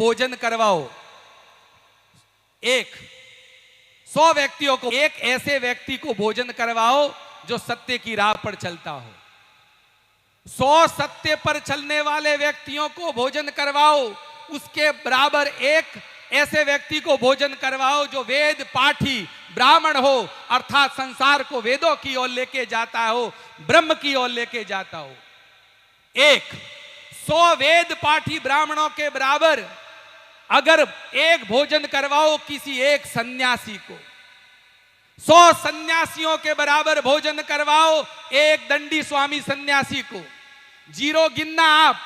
भोजन करवाओ। 100 व्यक्तियों को, एक ऐसे व्यक्ति को भोजन करवाओ जो सत्य की राह पर चलता हो। 100 सत्य पर चलने वाले व्यक्तियों को भोजन करवाओ। उसके बराबर एक ऐसे व्यक्ति को भोजन करवाओ जो वेद पाठी ब्राह्मण हो, अर्थात संसार को वेदों की ओर लेके जाता हो, ब्रह्म की ओर लेके जाता हो। 100 वेद पाठी ब्राह्मणों के बराबर अगर एक भोजन करवाओ किसी एक सन्यासी को, 100 सन्यासियों के बराबर भोजन करवाओ एक दंडी स्वामी सन्यासी को। जीरो गिनना आप।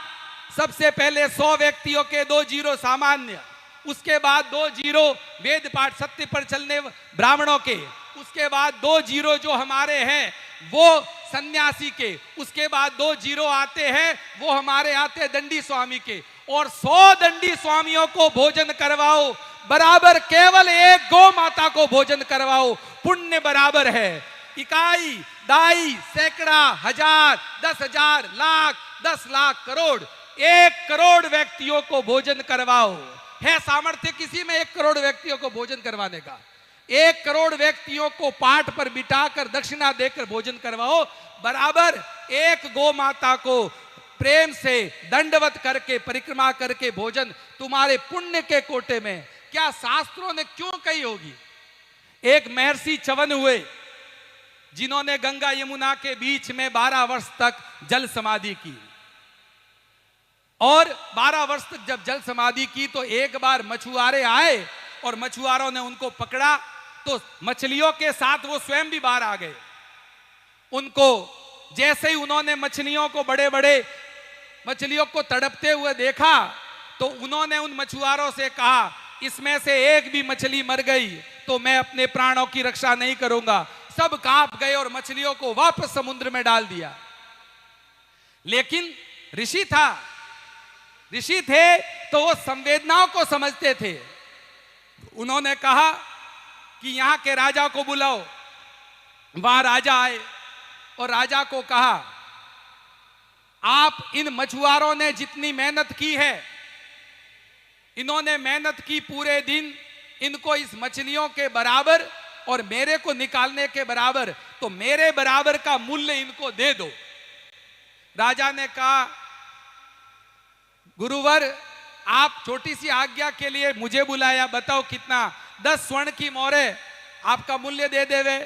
सबसे पहले 100 व्यक्तियों के 2 जीरो सामान्य, उसके बाद 2 जीरो वेद पाठ सत्य पर चलने ब्राह्मणों के, उसके बाद 2 जीरो जो हमारे हैं वो सन्यासी के, उसके बाद 2 जीरो आते हैं वो हमारे आते दंडी स्वामी के, और 100 दंडी स्वामियों को भोजन करवाओ बराबर केवल एक गौ माता को भोजन करवाओ। पुण्य बराबर है इकाई, दाई, सैकड़ा, हजार, 10,000, लाख, 10 लाख, करोड़। 1 करोड़ व्यक्तियों को भोजन करवाओ। है सामर्थ्य किसी में 1 करोड़ व्यक्तियों को भोजन करवाने का? 1 करोड़ व्यक्तियों को पाठ पर बिठाकर दक्षिणा देकर भोजन करवाओ बराबर एक गौ माता को प्रेम से दंडवत करके परिक्रमा करके भोजन तुम्हारे पुण्य के कोटे में। क्या शास्त्रों ने क्यों कही होगी? एक महर्षि च्यवन हुए जिन्होंने गंगा यमुना के बीच में 12 वर्ष तक जल समाधि की, और 12 वर्ष तक जब जल समाधि की तो एक बार मछुआरे आए और मछुआरों ने उनको पकड़ा तो मछलियों के साथ वो स्वयं भी बाहर आ गए। उनको जैसे ही उन्होंने मछलियों को बड़े बड़े मछलियों को तड़पते हुए देखा तो उन्होंने उन मछुआरों से कहा इसमें से एक भी मछली मर गई तो मैं अपने प्राणों की रक्षा नहीं करूंगा। सब कांप गए और मछलियों को वापस समुद्र में डाल दिया। लेकिन ऋषि थे तो वो संवेदनाओं को समझते थे। उन्होंने कहा कि यहां के राजा को बुलाओ। वहां राजा आए और राजा को कहा आप इन मछुआरों ने जितनी मेहनत की है, इन्होंने मेहनत की पूरे दिन, इनको इस मछलियों के बराबर और मेरे को निकालने के बराबर, तो मेरे बराबर का मूल्य इनको दे दो। राजा ने कहा गुरुवर आप छोटी सी आज्ञा के लिए मुझे बुलाया, बताओ कितना? 10 स्वर्ण की मोहरे आपका मूल्य दे देवे।